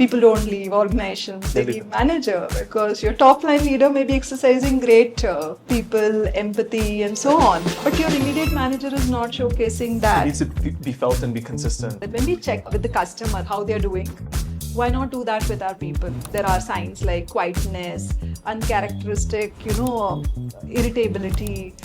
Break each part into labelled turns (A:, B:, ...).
A: people don't leave organizations, they leave manager, because your top line leader may be exercising great people, empathy and so on, but your immediate manager is not showcasing that.
B: It needs to be felt and be consistent.
A: When we check with the customer how they're doing, why not do that with our people? There are signs like quietness, uncharacteristic, irritability,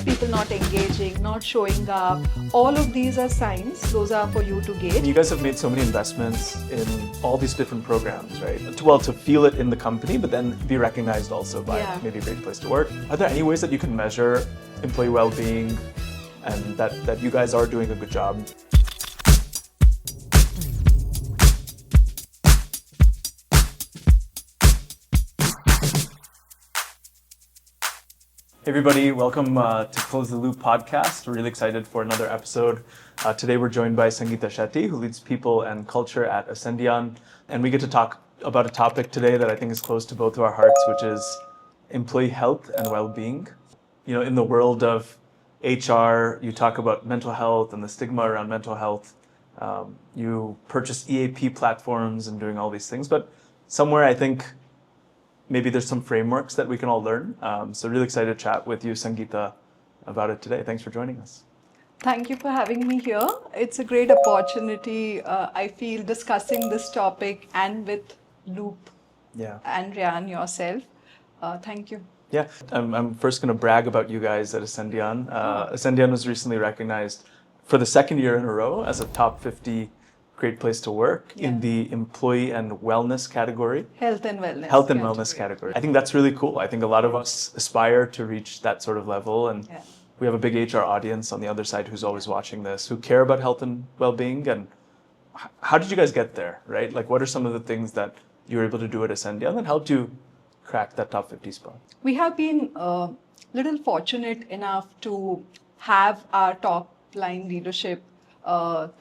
A: people not engaging, not showing up. All of these are signs. Those are for you to gauge.
B: You guys have made so many investments in all these different programs, right? To feel it in the company, but then be recognized also by maybe a great place to work. Are there any ways that you can measure employee well-being and that you guys are doing a good job? Hey everybody, welcome to Close the Loop podcast. We're really excited for another episode. Today we're joined by Sangeeta Shetty, who leads people and culture at Ascendion. And we get to talk about a topic today that I think is close to both of our hearts, which is employee health and well-being. You know, in the world of HR, you talk about mental health and the stigma around mental health. You purchase EAP platforms and doing all these things, but somewhere I think maybe there's some frameworks that we can all learn. So really excited to chat with you, Sangeeta, about it today. Thanks for joining us.
A: Thank you for having me here. It's a great opportunity, I feel, discussing this topic and with Loop and Ryan yourself. Thank you.
B: Yeah, I'm first going to brag about you guys at Ascendion. Ascendion was recently recognized for the second year in a row as a top 50 great place to work in the employee and wellness category.
A: Health and wellness
B: category. I think that's really cool. I think a lot of us aspire to reach that sort of level, and we have a big HR audience on the other side who's always watching this, who care about health and well-being. And how did you guys get there, right? Like, what are some of the things that you were able to do at Ascendion that helped you crack that top 50 spot?
A: We have been little fortunate enough to have our top line leadership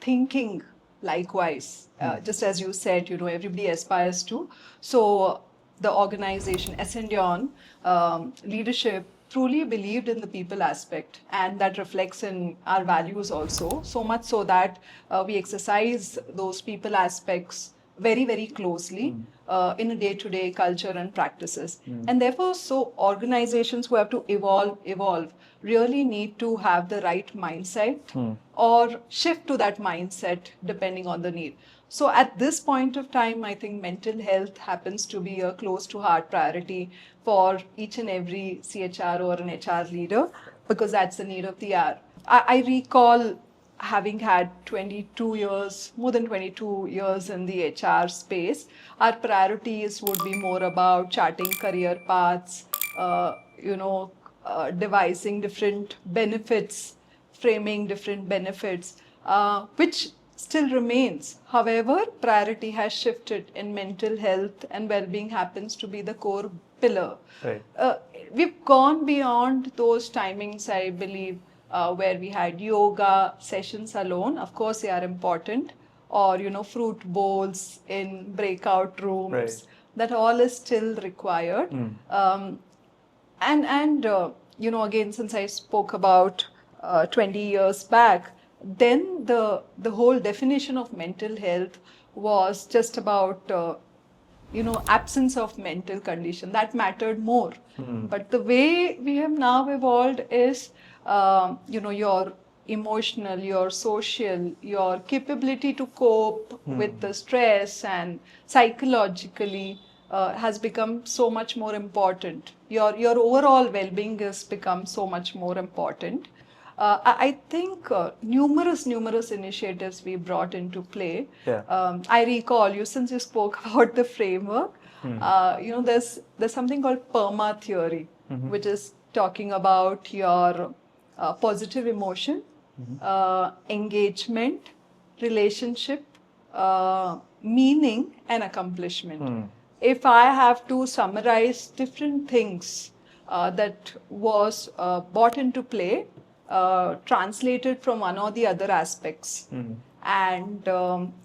A: thinking likewise, just as you said, everybody aspires to. So the organization, Ascendion, leadership truly believed in the people aspect, and that reflects in our values also, so much so that we exercise those people aspects very, very closely in a day-to-day culture and practices. And therefore, so organizations who have to evolve really need to have the right mindset or shift to that mindset depending on the need. So at this point of time, I think mental health happens to be a close to heart priority for each and every CHR or an HR leader, because that's the need of the hour. I recall having had more than 22 years in the HR space, our priorities would be more about charting career paths, devising different benefits, framing different benefits, which still remains. However, priority has shifted in mental health, and well-being happens to be the core pillar.
B: Right.
A: We've gone beyond those timings, I believe, where we had yoga sessions alone. Of course, they are important, or fruit bowls in breakout rooms.
B: Right.
A: That all is still required. Again, since I spoke about 20 years back, then the whole definition of mental health was just about absence of mental condition. That mattered more. But the way we have now evolved is your emotional, your social, your capability to cope with the stress, and psychologically has become so much more important. Your overall well-being has become so much more important. I think numerous initiatives we brought into play. I recall since you spoke about the framework, there's something called PERMA theory, which is talking about your positive emotion, engagement, relationship, meaning, and accomplishment. If I have to summarize different things that was brought into play, translated from one or the other aspects, and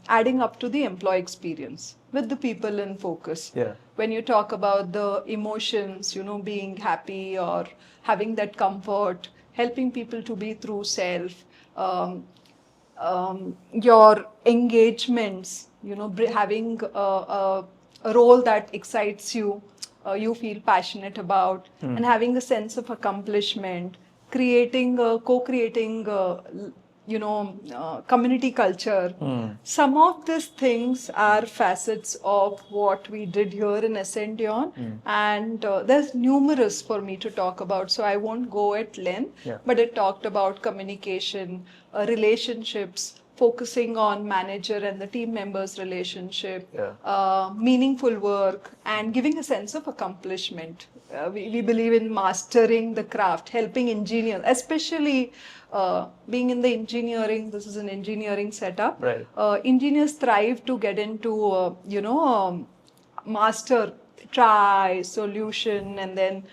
A: adding up to the employee experience with the people in focus. When you talk about the emotions, being happy or having that comfort, helping people to be through self, your engagements, having a role that excites you, you feel passionate about, and having a sense of accomplishment, co-creating, community culture. Some of these things are facets of what we did here in Ascendion, and there's numerous for me to talk about, so I won't go at length.
B: Yeah.
A: But it talked about communication, relationships, focusing on manager and the team members' relationship, meaningful work, and giving a sense of accomplishment. We believe in mastering the craft, helping engineers, especially being in the engineering. This is an engineering setup.
B: Right.
A: Engineers thrive to get into, master, try, solution, and then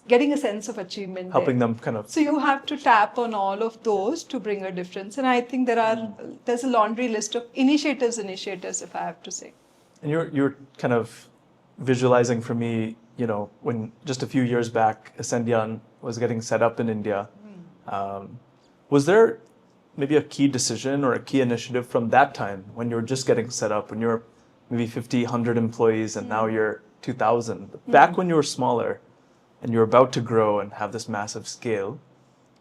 A: getting a sense of achievement.
B: Helping
A: there.
B: them kind of.
A: So you have to tap on all of those to bring a difference. And I think there's a laundry list of initiatives, if I have to say.
B: And you're kind of visualizing for me, when just a few years back, Ascendion was getting set up in India. Was there maybe a key decision or a key initiative from that time when you were just getting set up, when you were maybe 50, 100 employees and now you're 2,000? Back when you were smaller and you're about to grow and have this massive scale,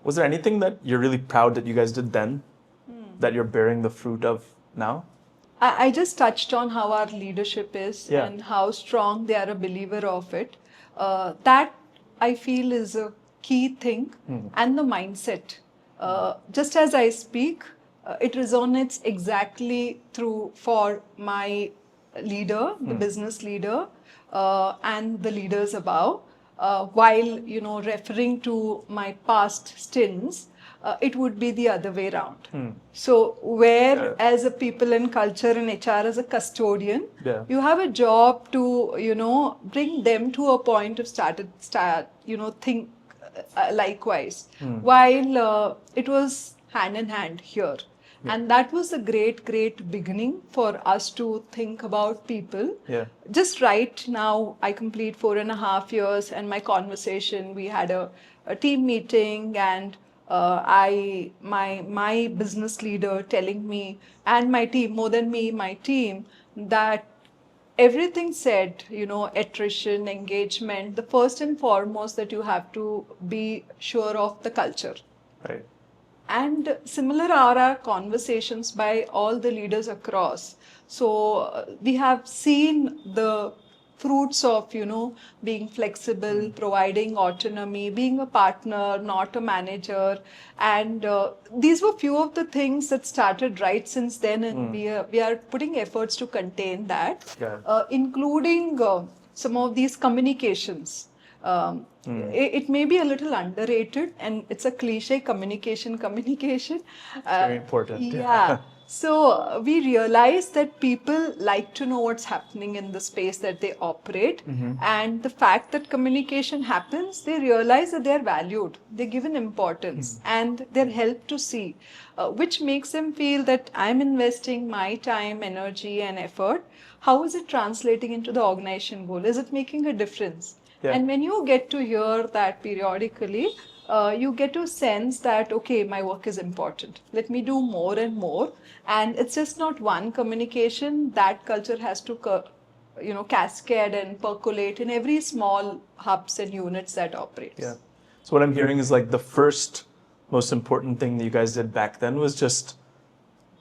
B: was there anything that you're really proud that you guys did then that you're bearing the fruit of now?
A: I just touched on how our leadership is and how strong they are a believer of it. That I feel is a key thing, and the mindset. Just as I speak, it resonates exactly for my leader, the business leader, and the leaders above. While referring to my past stints, it would be the other way around. So where as a people and culture and HR as a custodian, you have a job to bring them to a point of think likewise. While it was hand in hand here. And that was a great beginning for us to think about people. Just right now, I complete 4.5 years, and my conversation, we had a team meeting, and my business leader telling me, and my team, more than me, my team, that everything said, attrition, engagement, the first and foremost that you have to be sure of the culture.
B: Right.
A: And similar are our conversations by all the leaders across. So we have seen the fruits of, being flexible, providing autonomy, being a partner, not a manager. And these were few of the things that started right since then. And we are putting efforts to contain that, including some of these communications. It may be a little underrated, and it's a cliche, communication.
B: It's very important.
A: Yeah. So we realize that people like to know what's happening in the space that they operate. And the fact that communication happens, they realize that they're valued, they're given importance, and they're helped to see, which makes them feel that I'm investing my time, energy, and effort. How is it translating into the organization goal? Is it making a difference? And when you get to hear that periodically, you get to sense that, okay, my work is important. Let me do more and more. And it's just not one communication. That culture has to, cascade and percolate in every small hubs and units that operates.
B: Yeah. So what I'm hearing is like the first most important thing that you guys did back then was just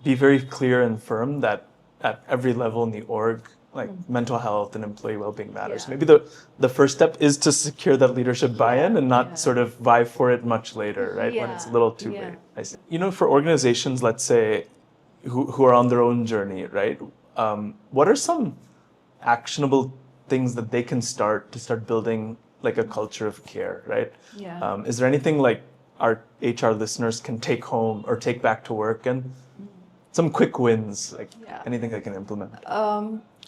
B: be very clear and firm that at every level in the org, like mental health and employee well-being matters. Maybe the first step is to secure that leadership buy-in and not sort of vie for it much later, right? When it's a little too late. I see. For organizations, let's say, who are on their own journey, right? What are some actionable things that they can start building like a culture of care, right? Is there anything like our HR listeners can take home or take back to work, and some quick wins, like anything they can implement?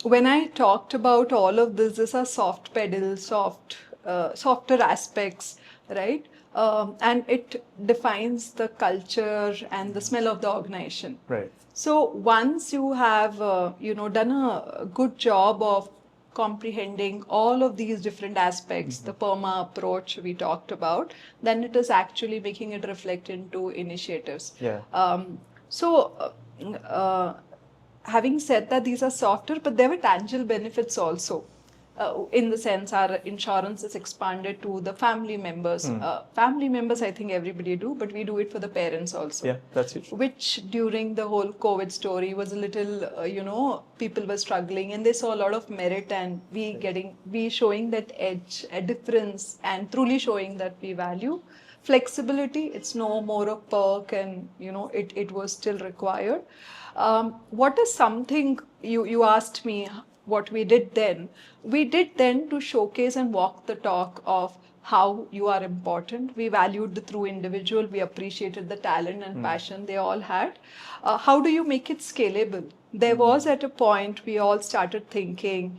A: When I talked about all of this, these are soft pedals, softer aspects, right? And it defines the culture and the smell of the organization.
B: Right.
A: So once you have, done a good job of comprehending all of these different aspects, the PERMA approach we talked about, then it is actually making it reflect into initiatives. having said that, these are softer, but there were tangible benefits also. In the sense, our insurance is expanded to the family members. Family members, I think everybody do, but we do it for the parents also.
B: Yeah, that's huge.
A: Which during the whole COVID story was a little, people were struggling, and they saw a lot of merit, and we showing that edge, a difference, and truly showing that we value flexibility. It's no more a perk, and it was still required. What is something you asked me what we did then? We did then to showcase and walk the talk of how you are important. We valued the true individual. We appreciated the talent and passion they all had. How do you make it scalable? There was at a point we all started thinking,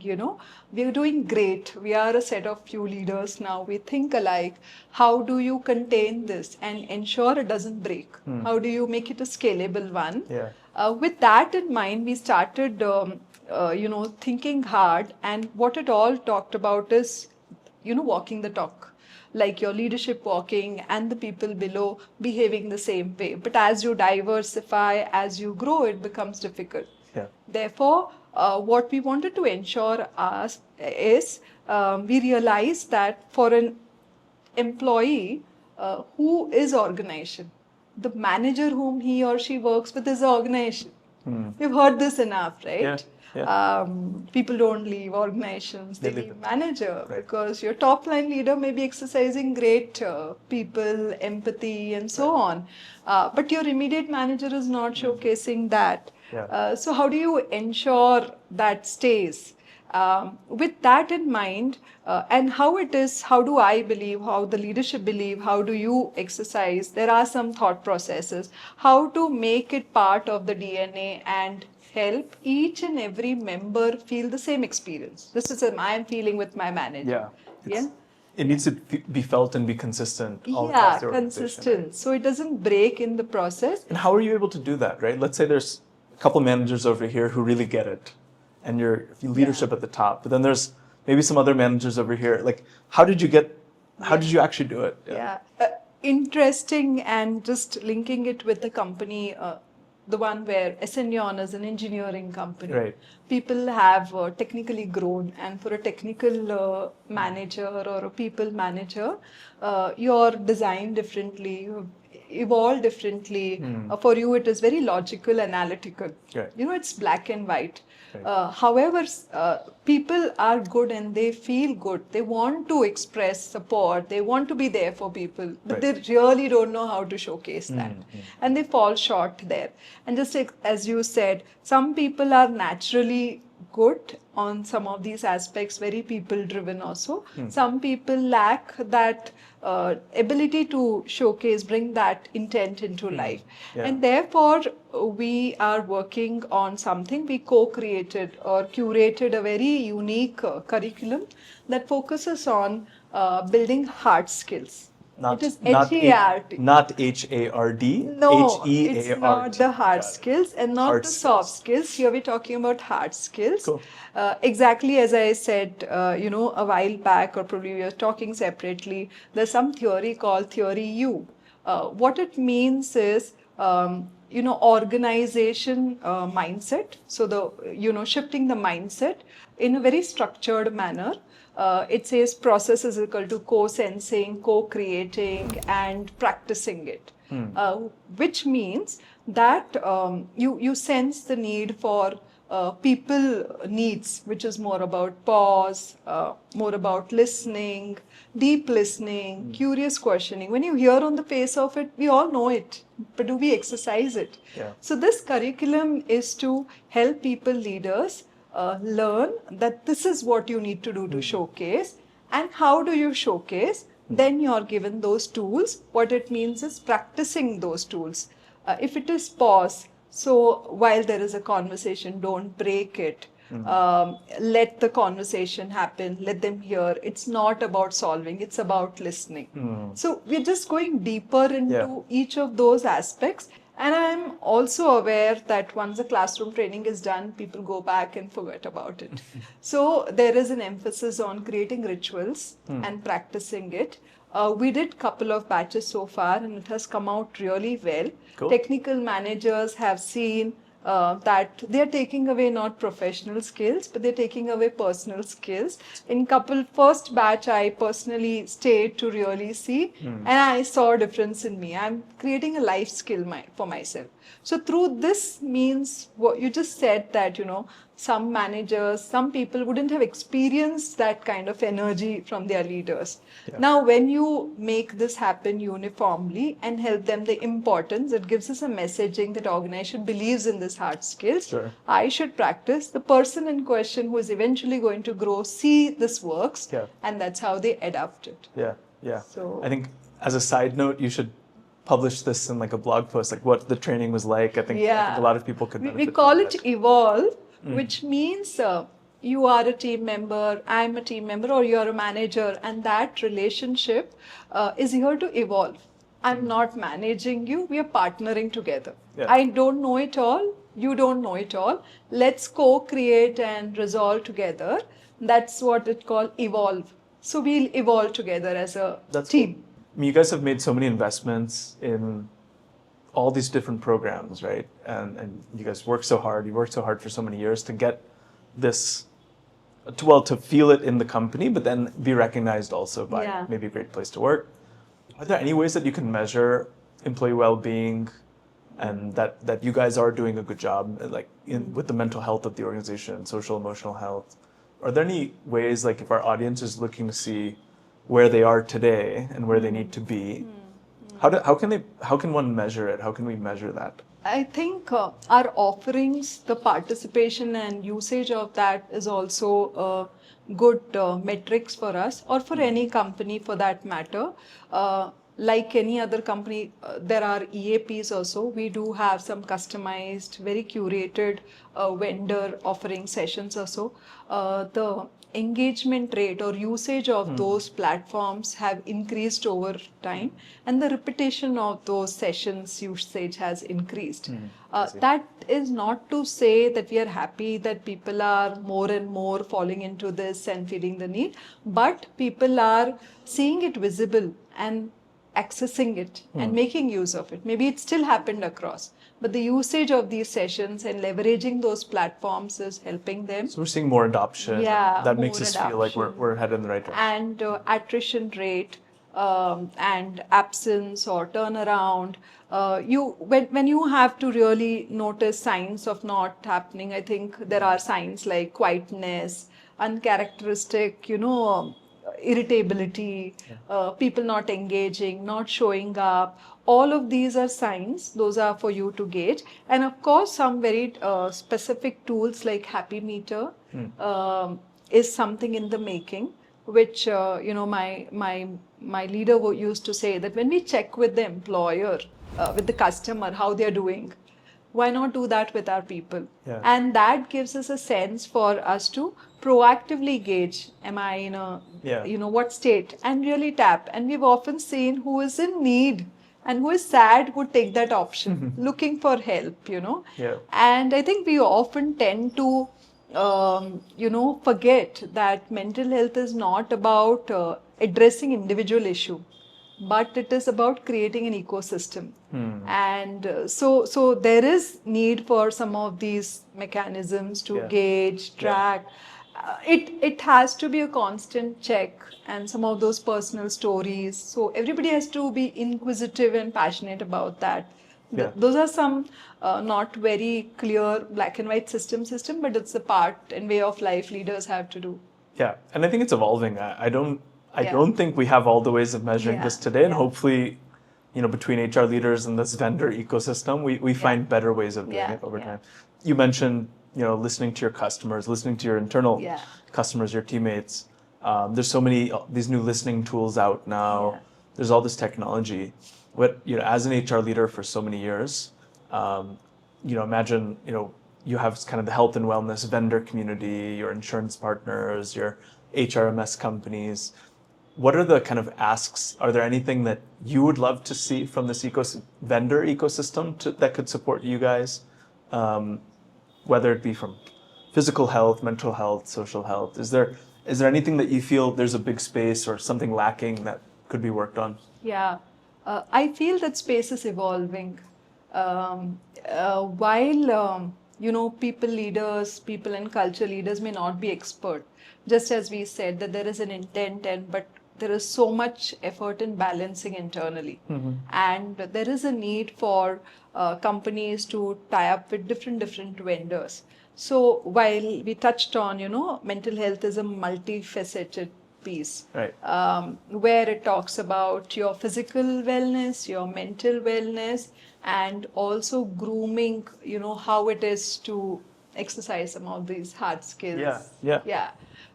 A: we're doing great. We are a set of few leaders now. We think alike. How do you contain this and ensure it doesn't break? How do you make it a scalable one?
B: Yeah.
A: With that in mind, we started, thinking hard. And what it all talked about is, walking the talk. Like your leadership walking and the people below behaving the same way. But as you diversify, as you grow, it becomes difficult.
B: Yeah.
A: Therefore, what we wanted to ensure is we realized that for an employee who is organization, the manager whom he or she works with is the organization. We've heard this enough, right?
B: Yeah. Yeah.
A: People don't leave organizations, they
B: leave
A: leave manager,
B: Right.
A: because your top line leader may be exercising great people, empathy, and so on. But your immediate manager is not showcasing that.
B: Yeah.
A: So how do you ensure that stays? With that in mind, and how do I believe, how the leadership believe, how do you exercise? There are some thought processes, how to make it part of the DNA and help each and every member feel the same experience. This is what I'm feeling with my manager.
B: Yeah. It needs to be felt and be consistent all across the organization.
A: Consistent.
B: Right?
A: So it doesn't break in the process.
B: And how are you able to do that, right? Let's say there's a couple managers over here who really get it, and your leadership at the top, but then there's maybe some other managers over here. Like, how did you actually do it?
A: Interesting, and just linking it with the company, the one where Ascendion is an engineering company.
B: Right.
A: People have technically grown, and for a technical manager or a people manager, you're designed differently, you evolve differently. For you, it is very logical, analytical.
B: Right.
A: It's black and white.
B: Right.
A: However, people are good and they feel good. They want to express support. They want to be there for people, but they really don't know how to showcase that. And they fall short there. And just as you said, some people are naturally good on some of these aspects, very people driven also. Some people lack that ability to showcase, bring that intent into life. And therefore, we are working on something. We co-created or curated a very unique curriculum that focuses on building hard skills. It is H-E-A-R-T.
B: Not H-A-R-D.
A: No,
B: H-E-A-R-T.
A: it's not the hard skills and not
B: Hard
A: the soft skills. Here we're talking about hard skills.
B: Cool.
A: Exactly as I said, a while back, or probably we were talking separately, there's some theory called Theory U. What it means is, organization mindset. So shifting the mindset in a very structured manner. It says process is equal to co-sensing, co-creating, and practicing it, which means that you sense the need for people needs, which is more about pause, more about listening, deep listening, curious questioning. When you hear on the face of it, we all know it, but do we exercise it?
B: Yeah.
A: So this curriculum is to help people, leaders, learn that this is what you need to do to showcase. And how do you showcase? Then you're given those tools. What it means is practicing those tools. If it is pause, so while there is a conversation, don't break it. Let the conversation happen, let them hear. It's not about solving, it's about listening. So we're just going deeper into each of those aspects. And I'm also aware that once the classroom training is done, people go back and forget about it. So there is an emphasis on creating rituals and practicing it. We did a couple of batches so far, and it has come out really well.
B: Cool.
A: Technical managers have seen that they're taking away not professional skills, but they're taking away personal skills. In first batch, I personally stayed to really see, and I saw a difference in me. I'm creating a life skill for myself. So through this means what you just said, that some managers, some people wouldn't have experienced that kind of energy from their leaders.
B: Yeah.
A: Now, when you make this happen uniformly and help them the importance, it gives us a messaging that organization believes in this hard skills.
B: Sure.
A: I should practice. The person in question who is eventually going to grow, see this works,
B: Yeah.
A: and that's how they adapt it.
B: Yeah.
A: So
B: I think as a side note, you should publish this in like a blog post, like what the training was like. I think a lot of people could
A: we
B: benefit
A: call
B: from
A: it
B: that.
A: evolve, which means you are a team member, I'm a team member, or you're a manager, and that relationship is here to evolve. I'm not managing you, we are partnering together.
B: Yeah.
A: I don't know it all, you don't know it all. Let's co-create and resolve together. That's what it called evolve. So we'll evolve together as a team.
B: Cool. I mean, you guys have made so many investments in all these different programs, right? And you guys work so hard. You worked so hard for so many years to get this, to feel it in the company, but then be recognized also by maybe a great place to work. Are there any ways that you can measure employee well-being, and that you guys are doing a good job, like with the mental health of the organization, social emotional health? Are there any ways, like if our audience is looking to see where they are today and where they need to be, how can one measure it? How can we measure that?
A: I think our offerings, the participation and usage of that is also good metrics for us, or for any company for that matter. Like any other company, there are EAPs also. We do have some customized, very curated vendor offering sessions also. The engagement rate or usage of those platforms have increased over time, and the repetition of those sessions usage has increased. That is not to say that we are happy that people are more and more falling into this and feeling the need, but people are seeing it visible and accessing it and making use of it. Maybe it still happened across, but the usage of these sessions and leveraging those platforms is helping them.
B: So we're seeing more adoption.
A: Yeah,
B: that makes us feel like we're headed in the right direction.
A: And attrition rate and absence or turnaround. When you have to really notice signs of not happening, I think there are signs like quietness, uncharacteristic, irritability, people not engaging, not showing up. All of these are signs. Those are for you to gauge. And of course, some very specific tools like Happy Meter is something in the making, which my leader used to say that when we check with the employer, with the customer, how they're doing, why not do that with our people?
B: Yeah.
A: And that gives us a sense for us to proactively gauge, am I in a, what state, and really tap. And we've often seen who is in need and who is sad would take that option, looking for help,
B: Yeah.
A: And I think we often tend to, forget that mental health is not about addressing individual issue, but it is about creating an ecosystem. And so there is need for some of these mechanisms to gauge, track. It has to be a constant check, and some of those personal stories. So everybody has to be inquisitive and passionate about that. Those are some not very clear black and white system, but it's a part and way of life leaders have to do.
B: Yeah, and I think it's evolving. I don't think we have all the ways of measuring this today, and hopefully, between HR leaders and this vendor ecosystem, we find better ways of doing it over time. You mentioned, listening to your customers, listening to your internal customers, your teammates. There's so many these new listening tools out now. There's all this technology. But as an HR leader for so many years, imagine you have kind of the health and wellness vendor community, your insurance partners, your HRMS companies. What are the kind of asks? Are there anything that you would love to see from this vendor ecosystem that could support you guys? Whether it be from physical health, mental health, social health. Is there anything that you feel there's a big space or something lacking that could be worked on?
A: Yeah, I feel that space is evolving. While people leaders, people and culture leaders may not be expert. Just as we said that there is an intent, but there is so much effort in balancing internally. And there is a need for companies to tie up with different vendors. So while we touched on, mental health is a multifaceted piece,
B: Right.
A: where it talks about your physical wellness, your mental wellness, and also grooming, how it is to exercise some of these hard skills.
B: Yeah.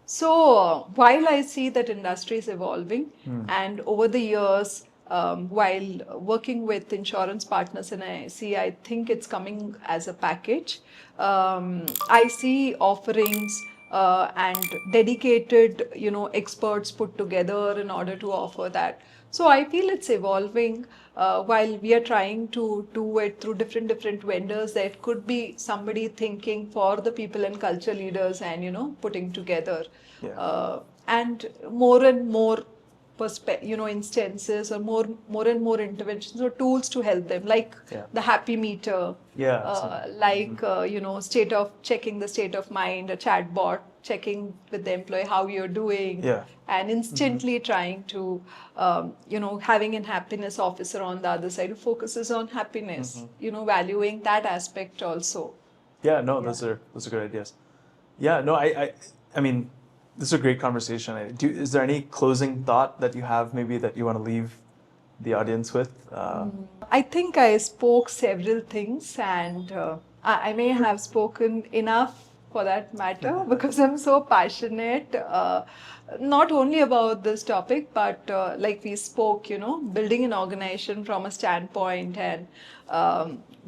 A: So while I see that industry is evolving, and over the years, while working with insurance partners, and I think it's coming as a package. I see offerings and dedicated, experts put together in order to offer that. So I feel it's evolving. While we are trying to do it through different vendors, there could be somebody thinking for the people and culture leaders, and putting together, and more and more instances, or more and more interventions or tools to help them, like the happy meter, state of checking the state of mind, a chat bot checking with the employee how you're doing, and instantly trying to having an happiness officer on the other side who focuses on happiness, valuing that aspect also.
B: Those are good ideas. I mean, this is a great conversation. Is there any closing thought that you have, maybe, that you want to leave the audience with?
A: I think I spoke several things, and I may have spoken enough for that matter, because I'm so passionate, not only about this topic, but like we spoke, building an organization from a standpoint, and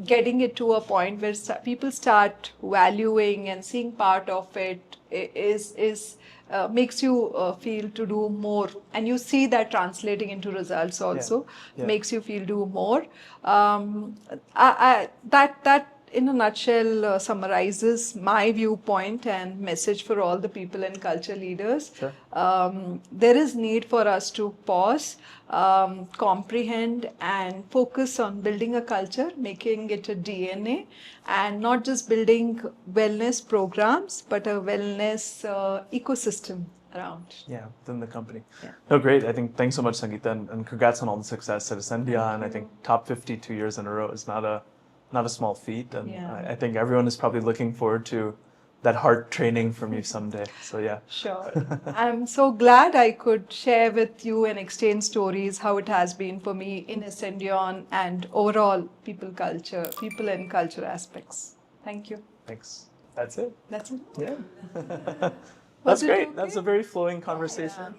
A: getting it to a point where people start valuing and seeing part of it is makes you feel to do more, and you see that translating into results also. Makes you feel do more. That in a nutshell summarizes my viewpoint and message for all the people and culture leaders. There is need for us to pause, comprehend, and focus on building a culture, making it a DNA, and not just building wellness programs, but a wellness ecosystem around.
B: Within the company. Great. I think, thanks so much, Sangeeta, and congrats on all the success at Ascendion. I think top 50 2 years in a row is not a small feat, and I think everyone is probably looking forward to that hard training from you someday. So
A: Sure. I'm so glad I could share with you and exchange stories how it has been for me in Ascendion and overall people and culture aspects. Thank you.
B: Thanks. That's it.
A: That's it.
B: That's great. Okay? That's a very flowing conversation.